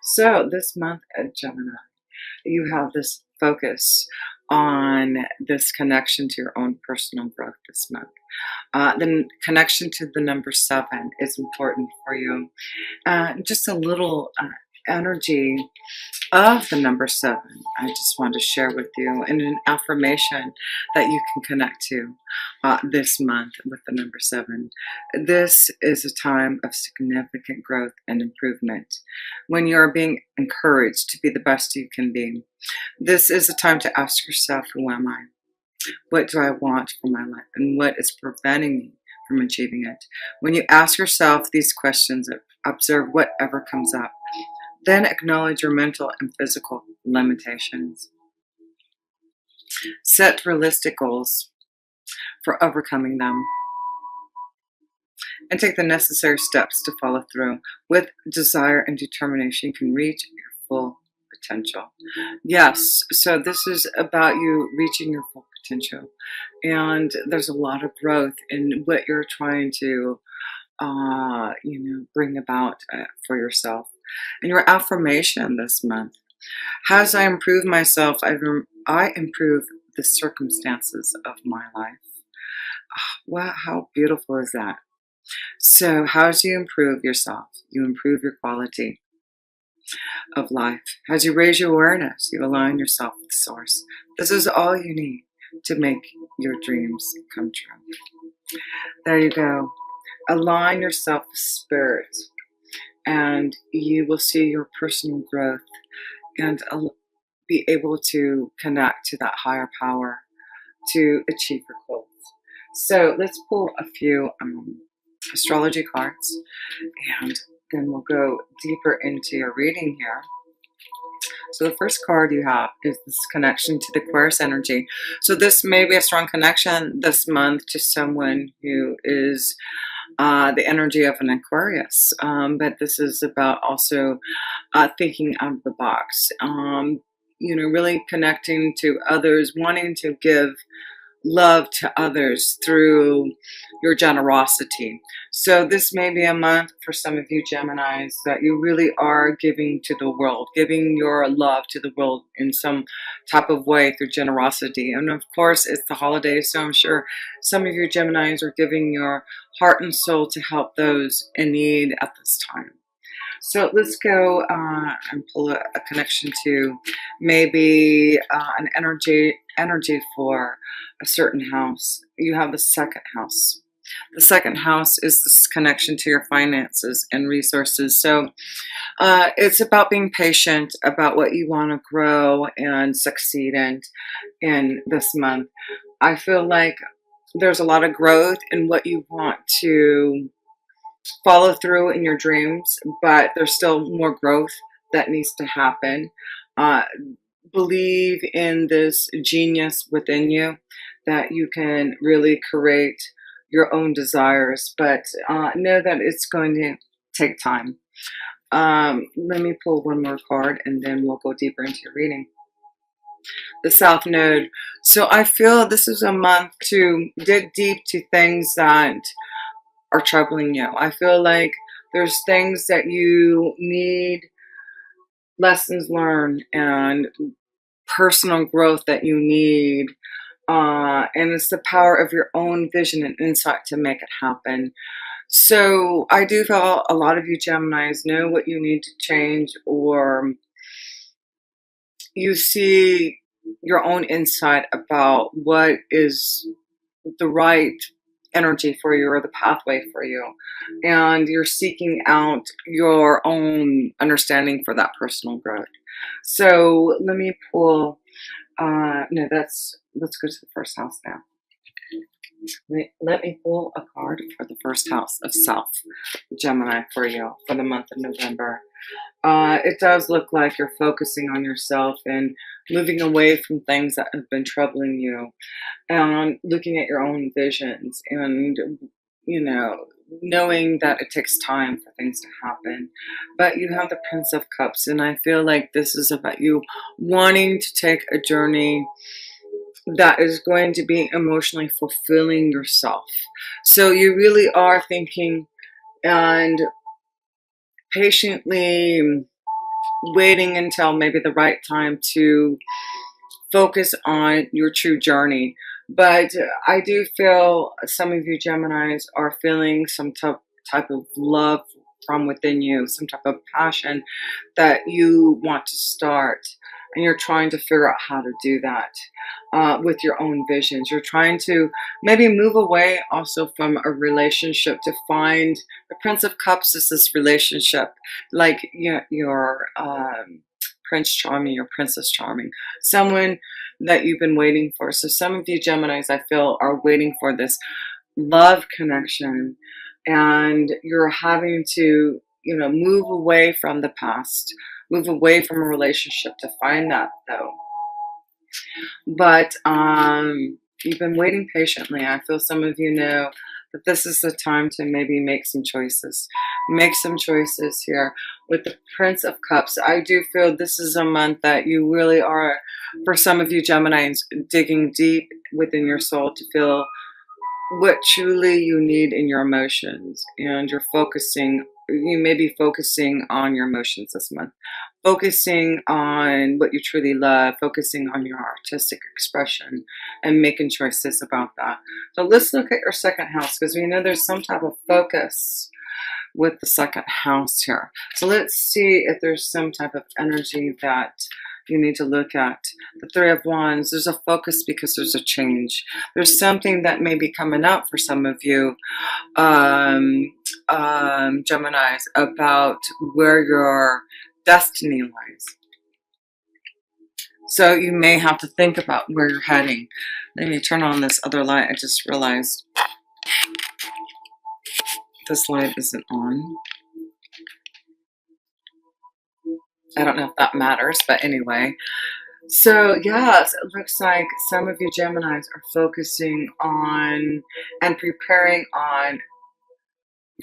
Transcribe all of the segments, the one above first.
So this month at Gemini, you have this focus on this connection to your own personal growth this month. The connection to the number seven is important for you. Just a little energy of the number seven, I just want to share with you, and an affirmation that you can connect to this month with the number seven. This is a time of significant growth and improvement when you're being encouraged to be the best you can be. This is a time to ask yourself, who am I? What do I want for my life? And what is preventing me from achieving it? When you ask yourself these questions, observe whatever comes up. Then acknowledge your mental and physical limitations. Set realistic goals for overcoming them and take the necessary steps to follow through. With desire and determination, you can reach your full potential. Yes, so this is about you reaching your full potential. And there's a lot of growth in what you're trying to bring about for yourself. And your affirmation this month: as I improve myself, I improve the circumstances of my life. Wow, how beautiful is that? So, how do you improve yourself? You improve your quality of life. As you raise your awareness, you align yourself with Source. This is all you need to make your dreams come true. There you go. Align yourself with Spirit, and you will see your personal growth and be able to connect to that higher power to achieve your goals. So let's pull a few astrology cards, and then we'll go deeper into your reading here. So the first card you have is this connection to the Aquarius energy. So this may be a strong connection this month to someone who is the energy of an Aquarius, but this is about also thinking out of the box. Really connecting to others, wanting to give love to others through your generosity. So this may be a month for some of you Geminis that you really are giving to the world, giving your love to the world in some type of way through generosity. And of course, it's the holidays, so I'm sure some of you Geminis are giving your heart and soul to help those in need at this time. So let's go and pull a connection to maybe an energy for a certain house. You have the second house. The second house is this connection to your finances and resources. So it's about being patient about what you want to grow and succeed in this month. I feel like there's a lot of growth in what you want to follow through in your dreams, but there's still more growth that needs to happen. Uh, Believe in this genius within you that you can really create your own desires, but know that it's going to take time. Let me pull one more card and then we'll go deeper into your reading. The South Node. So I feel this is a month to dig deep to things that are troubling you. I feel like there's things that you need, lessons learned, and personal growth that you need. And it's the power of your own vision and insight to make it happen. So I do feel a lot of you Geminis know what you need to change, or you see your own insight about what is the right energy for you or the pathway for you, and you're seeking out your own understanding for that personal growth. So let me pull no, let's go to the first house now. Let me pull a card for the first house of South Gemini for you for the month of November. It does look like you're focusing on yourself and moving away from things that have been troubling you, and looking at your own visions, and knowing that it takes time for things to happen. But you have the Prince of Cups, and I feel like this is about you wanting to take a journey that is going to be emotionally fulfilling yourself. So you really are thinking and patiently waiting until maybe the right time to focus on your true journey. But I do feel some of you Geminis are feeling some type of love from within you, some type of passion that you want to start. And you're trying to figure out how to do that with your own visions. You're trying to maybe move away also from a relationship to find the Prince of Cups is this relationship, like your Prince Charming, your Princess Charming, someone that you've been waiting for. So some of you Geminis, I feel, are waiting for this love connection, and you're having to, move away from the past, move away from a relationship to find that though. But you've been waiting patiently. I feel some of you know that this is the time to maybe make some choices. Make some choices here. With the Prince of Cups, I do feel this is a month that you really are, for some of you Geminis, digging deep within your soul to feel what truly you need in your emotions, and you may be focusing on your emotions this month, focusing on what you truly love, focusing on your artistic expression, and making choices about that. So let's look at your second house, because we know there's some type of focus with the second house here. So let's see if there's some type of energy that you need to look at. The Three of Wands, there's a focus because there's a change. There's something that may be coming up for some of you Geminis, about where your destiny lies. So you may have to think about where you're heading. Let me turn on this other light. I just realized this light isn't on. I don't know if that matters, but anyway. So yes, it looks like some of you Geminis are focusing on and preparing on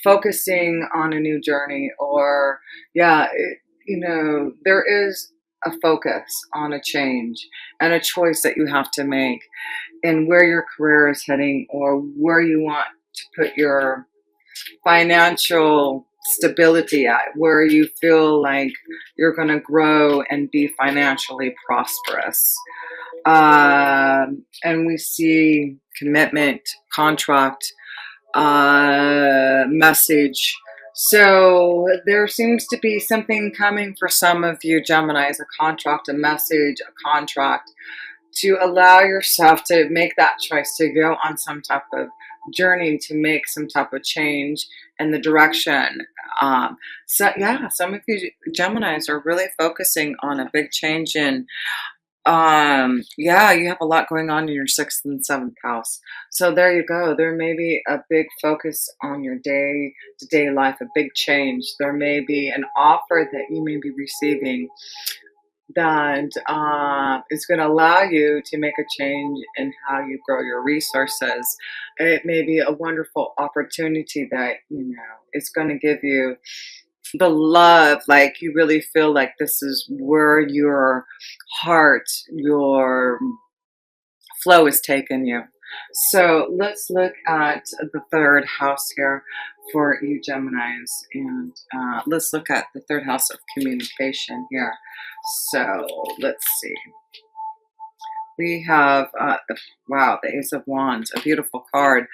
focusing on a new journey, or there is a focus on a change and a choice that you have to make, and where your career is heading, or where you want to put your financial stability at, where you feel like you're going to grow and be financially prosperous. And we see commitment, contract, message. So there seems to be something coming for some of you Geminis, a contract, a message, a contract, to allow yourself to make that choice to go on some type of journey, to make some type of change in the direction. So yeah, some of you Geminis are really focusing on a big change in yeah, you have a lot going on in your sixth and seventh house. So there you go. There may be a big focus on your day-to-day life, a big change. There may be an offer that you may be receiving that is going to allow you to make a change in how you grow your resources. It may be a wonderful opportunity that, is going to give you the love, like you really feel like this is where your heart, your flow is taking you. So let's look at the third house here for you Geminis, and let's look at the third house of communication here. So let's see. We have, wow, the Ace of Wands, a beautiful card.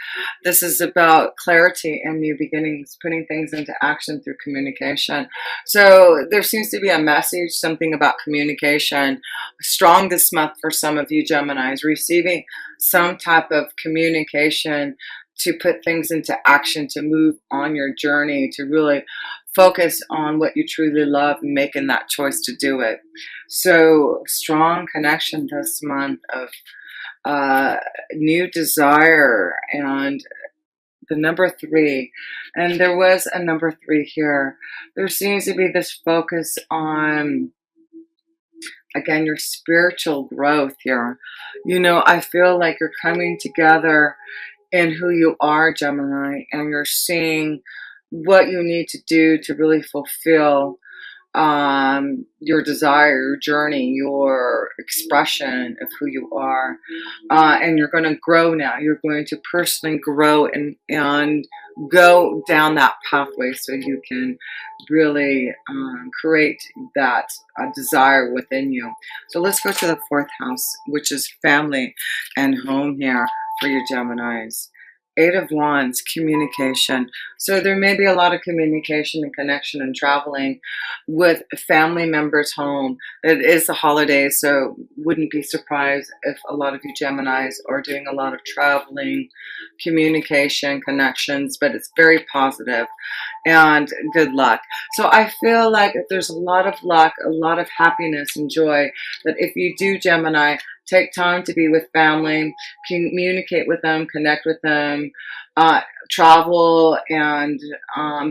This is about clarity and new beginnings, putting things into action through communication. So there seems to be a message, something about communication, strong this month for some of you Geminis, receiving some type of communication to put things into action, to move on your journey, to really focus on what you truly love and making that choice to do it. So strong connection this month of new desire, and the number 3. And there was a number 3 here. There seems to be this focus on, again, your spiritual growth here. I feel like you're coming together in who you are, Gemini, and you're seeing what you need to do to really fulfill your desire, your journey, your expression of who you are. And you're going to grow now. You're going to personally grow and go down that pathway so you can really create that desire within you. So let's go to the fourth house, which is family and home here for your Geminis. Eight of Wands, communication. So there may be a lot of communication and connection and traveling with family members home. It is the holidays, so wouldn't be surprised if a lot of you Geminis are doing a lot of traveling, communication, connections, but it's very positive and good luck. So I feel like there's a lot of luck, a lot of happiness and joy that if you do Gemini, take time to be with family, communicate with them, connect with them, travel and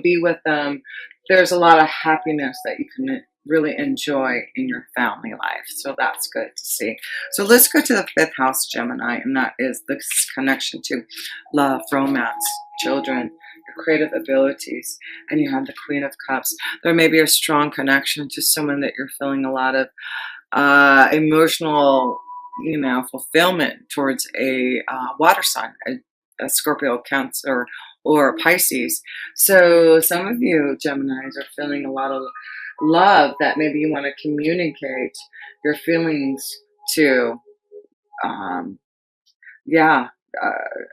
be with them. There's a lot of happiness that you can really enjoy in your family life. So that's good to see. So let's go to the fifth house, Gemini, and that is this connection to love, romance, children, your creative abilities, and you have the Queen of Cups. There may be a strong connection to someone that you're feeling a lot of emotional, fulfillment towards a water sign, a Scorpio, Cancer, or Pisces. So some of you Geminis are feeling a lot of love that maybe you want to communicate your feelings to, um, yeah,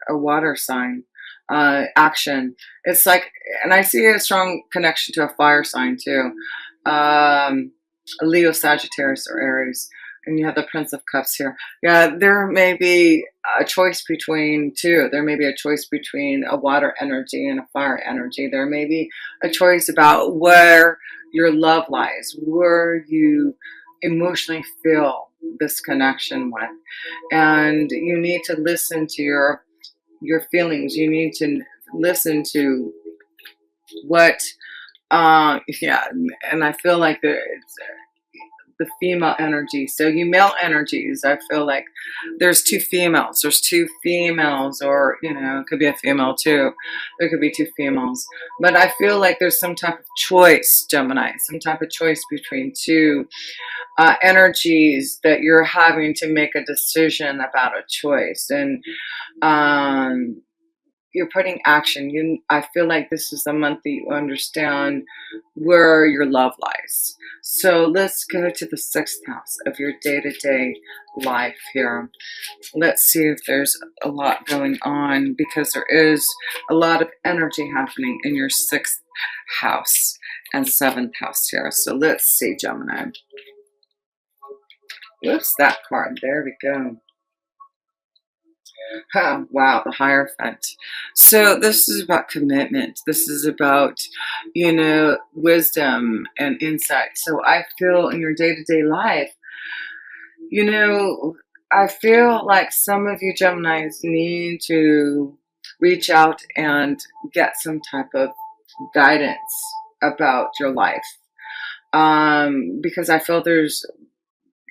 a water sign. Action. It's like, and I see a strong connection to a fire sign too. A Leo, Sagittarius, or Aries. And you have the Prince of Cups here. Yeah, there may be a choice between two. There may be a choice between a water energy and a fire energy. There may be a choice about where your love lies, where you emotionally feel this connection with. And you need to listen to your feelings. You need to listen to what, yeah, and I feel like it's the female energy. So you male energies, I feel like there's two females. There's two females, or it could be a female too. There could be two females, but I feel like there's some type of choice, Gemini, some type of choice between two energies that you're having to make a decision about a choice, and you're putting action. I feel like this is the month that you understand where your love lies. So let's go to the sixth house of your day-to-day life here. Let's see if there's a lot going on, because there is a lot of energy happening in your sixth house and seventh house here. So let's see, Gemini. Whoops, that card. There we go. Oh, wow, the Hierophant. So this is about commitment. This is about, wisdom and insight. So I feel in your day-to-day life, I feel like some of you Geminis need to reach out and get some type of guidance about your life. Because I feel there's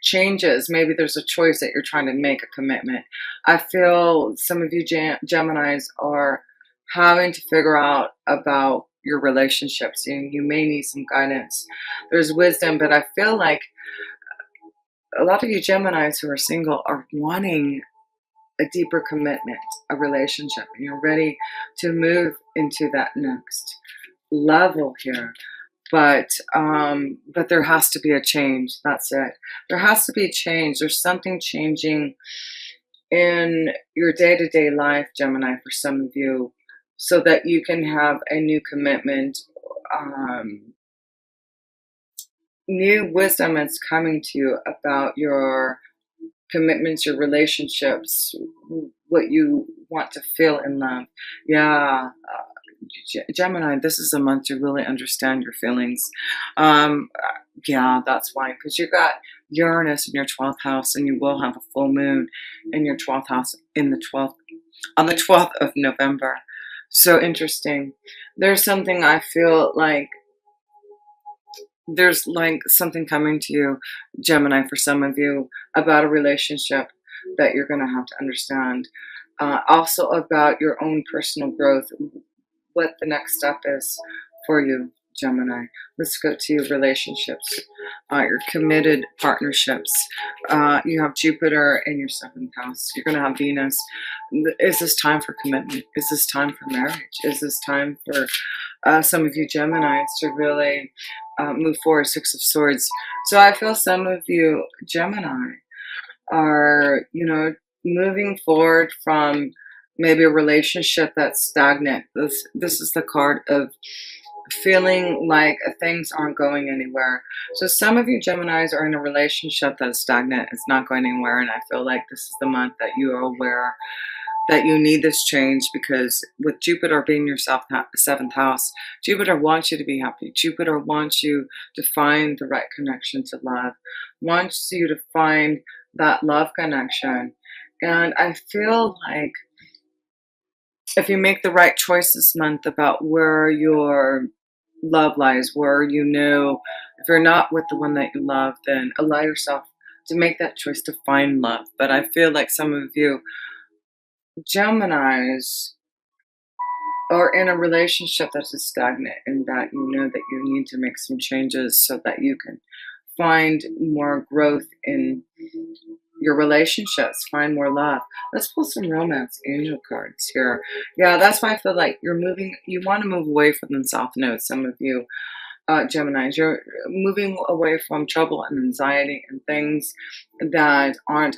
changes. Maybe there's a choice that you're trying to make, a commitment. I feel some of you Geminis are having to figure out about your relationships. You may need some guidance. There's wisdom, but I feel like a lot of you Geminis who are single are wanting a deeper commitment, a relationship, and you're ready to move into that next level here. But there has to be a change. That's it. There has to be a change. There's something changing in your day-to-day life, Gemini, for some of you, so that you can have a new commitment. New wisdom is coming to you about your commitments, your relationships, what you want to feel in love. Yeah. Gemini, this is a month to really understand your feelings. Yeah, that's why, because you got Uranus in your 12th house, and you will have a full moon in your 12th house on the 12th of November. So interesting. There's something I feel like there's like something coming to you, Gemini, for some of you about a relationship that you're going to have to understand. Also about your own personal growth, what the next step is for you. Gemini. Let's go to your relationships, your committed partnerships. You have Jupiter in your seventh house. You're going to have Venus. Is this time for commitment? Is this time for marriage? Is this time for some of you Geminis to really move forward? Six of Swords. So I feel some of you Gemini are, moving forward from maybe a relationship that's stagnant. This is the card of feeling like things aren't going anywhere. So some of you Geminis are in a relationship that is stagnant. It's not going anywhere, and I feel like this is the month that you are aware that you need this change, because with Jupiter being your seventh house, Jupiter wants you to be happy. Jupiter wants you to find the right connection to love, wants you to find that love connection. And I feel like if you make the right choice this month about where your love lies, where if you're not with the one that you love, then allow yourself to make that choice to find love. But I feel like some of you Geminis are in a relationship that is stagnant, and that you know that you need to make some changes so that you can find more growth in your relationships, find more love. Let's pull some romance angel cards here. Yeah, that's why I feel like you want to move away from the South Node. Some of you Geminis, you're moving away from trouble and anxiety and things that aren't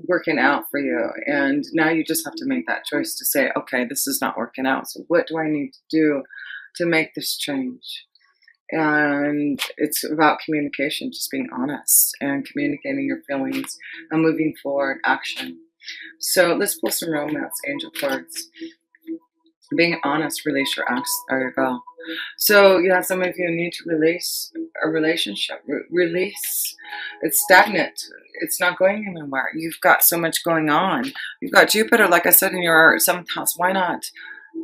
working out for you, and now you just have to make that choice to say, okay, this is not working out, so what do I need to do to make this change? And it's about communication, just being honest and communicating your feelings and moving forward action. So let's pull some romance angel cards. Being honest, release your ex. There you go. So yeah, some of you need to release a relationship. Release. It's stagnant. It's not going anywhere. You've got so much going on. You've got Jupiter, like I said, in your seventh house. Why not?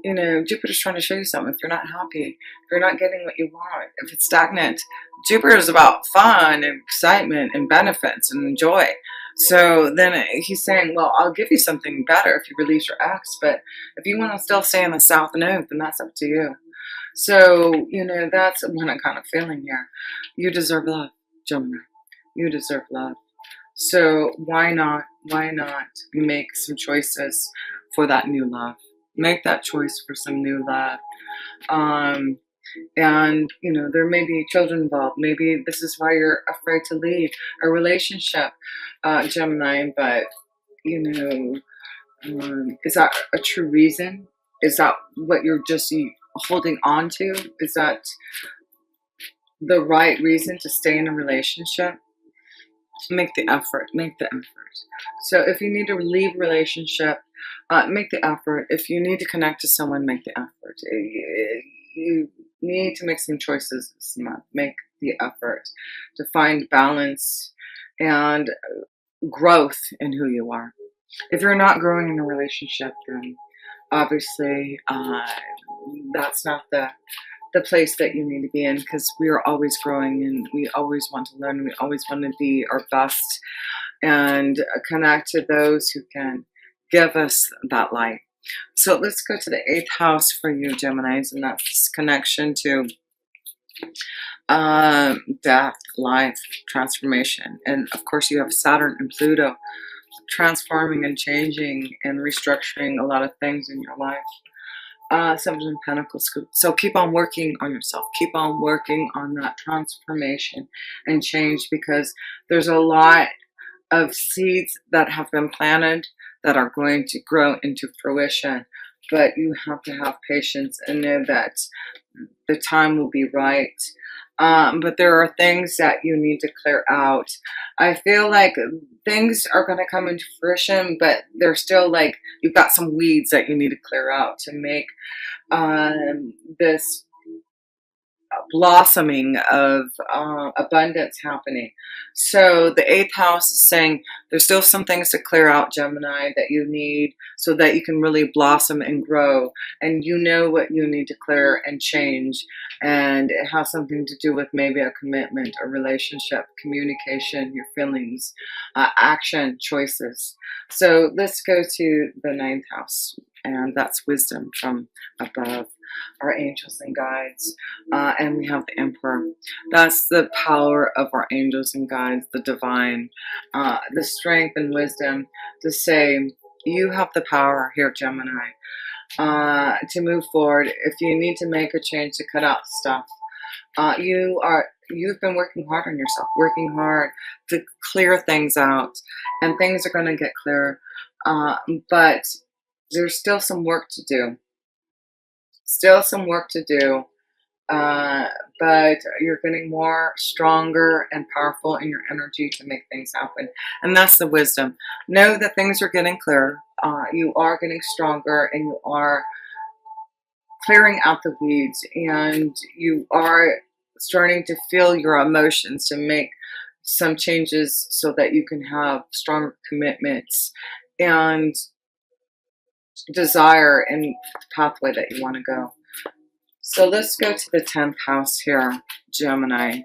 Jupiter's trying to show you something. If you're not happy, if you're not getting what you want, if it's stagnant, Jupiter is about fun and excitement and benefits and joy. So then he's saying, well, I'll give you something better if you release your ex, but if you want to still stay in the South Node, then that's up to you. So, that's what I'm kind of feeling here. You deserve love, Gemini. You deserve love. So why not make some choices for that new love? Make that choice for some new love. And there may be children involved. Maybe this is why you're afraid to leave a relationship, Gemini. But is that a true reason? Is that what you're just holding on to? Is that the right reason to stay in a relationship? Make the effort. Make the effort. So if you need to leave a relationship, make the effort. If you need to connect to someone, make the effort. You need to make some choices this month. Make the effort to find balance and growth in who you are. If you're not growing in a relationship, then obviously that's not the place that you need to be in, because we are always growing and we always want to learn. We always want to be our best and connect to those who can give us that light. So let's go to the 8th house for you, Geminis, and that's connection to death, life, transformation. And of course, you have Saturn and Pluto transforming and changing and restructuring a lot of things in your life. Seven of Pentacles. So keep on working on yourself. Keep on working on that transformation and change, because there's a lot of seeds that have been planted that are going to grow into fruition. But you have to have patience and know that the time will be right. But there are things that you need to clear out. I feel like things are going to come into fruition, but they're still like, you've got some weeds that you need to clear out to make this blossoming of abundance happening. So the 8th house is saying there's still some things to clear out, Gemini, that you need so that you can really blossom and grow. And you know what you need to clear and change. And it has something to do with maybe a commitment, a relationship, communication, your feelings, action, choices. So let's go to the 9th house and that's wisdom from above, our angels and guides. And we have the Emperor. That's the power of our angels and guides, the divine, the strength and wisdom to say, you have the power here, Gemini, to move forward. If you need to make a change to cut out stuff, you've been working hard on yourself, working hard to clear things out, and things are going to get clearer. But there's still some work to do. Still some work to do. Uh, but you're getting more stronger and powerful in your energy to make things happen. And that's the wisdom. Know that things are getting clearer. You are getting stronger, and you are clearing out the weeds, and you are starting to feel your emotions to make some changes so that you can have stronger commitments and desire and the pathway that you want to go. So let's go to the 10th house here, Gemini.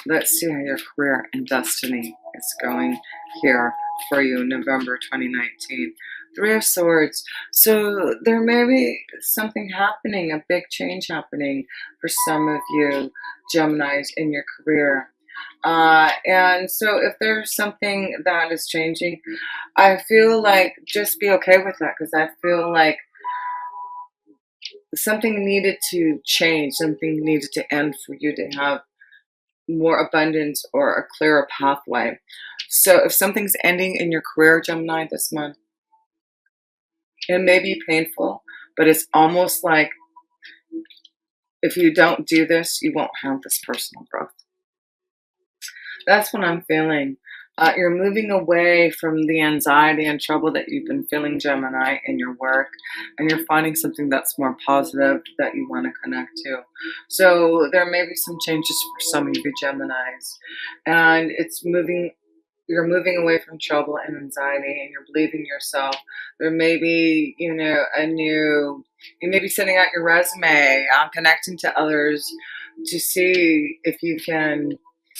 Let's see how your career and destiny is going here for you, November 2019. Three of Swords. So there may be something happening, a big change happening for some of you, Geminis, in your career. And so if there's something that is changing, I feel like just be okay with that, because I feel like something needed to change, something needed to end for you to have more abundance or a clearer pathway. So if something's ending in your career, Gemini, this month, it may be painful, but it's almost like if you don't do this, you won't have this personal growth. That's what I'm feeling. You're moving away from the anxiety and trouble that you've been feeling, Gemini, in your work, and you're finding something that's more positive that you want to connect to. So there may be some changes for some of you Geminis, and you're moving away from trouble and anxiety, and you're believing yourself. There may be, you may be sending out your resume, connecting to others to see if you can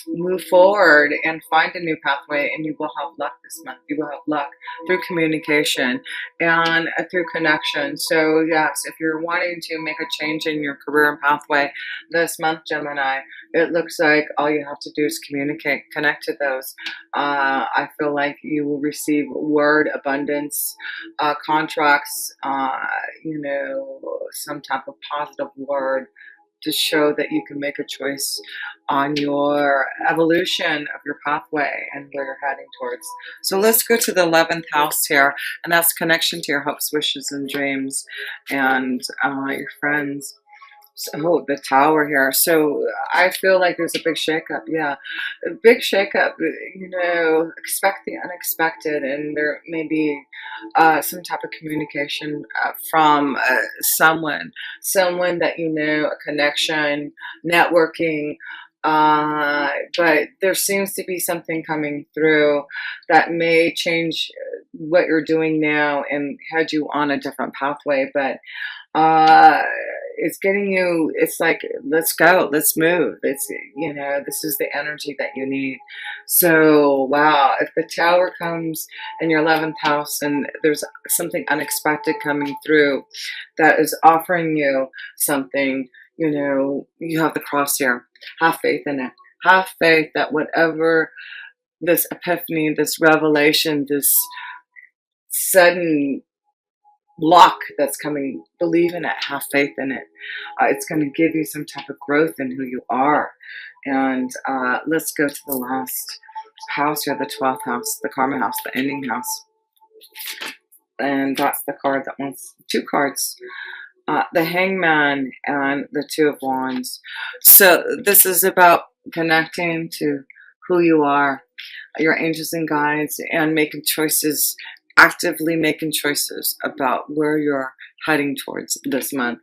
move forward and find a new pathway, and you will have luck this month. You will have luck through communication and through connection. So yes, if you're wanting to make a change in your career and pathway this month, Gemini, it looks like all you have to do is communicate, connect to those. I feel like you will receive word abundance, contracts, some type of positive word to show that you can make a choice on your evolution of your pathway and where you're heading towards. So let's go to the 11th house here, and that's connection to your hopes, wishes, and dreams, and your friends. So the Tower here. So I feel like there's a big shakeup. Yeah, a big shakeup. Expect the unexpected, and there may be some type of communication from someone that a connection, networking. But there seems to be something coming through that may change what you're doing now and head you on a different pathway. But uh it's like, let's go, let's move. This is the energy that you need. So wow, if the Tower comes in your 11th house and there's something unexpected coming through that is offering you something, you have the Cross here. Have faith in it. Have faith that whatever this epiphany, this revelation, this sudden block that's coming, believe in it, have faith in it. It's going to give you some type of growth in who you are. And let's go to the last house here, the 12th house, the karma house, the ending house. And that's the card that wants two cards. The Hangman and the Two of Wands. So this is about connecting to who you are, your angels and guides, and making choices, actively making choices about where you're heading towards this month.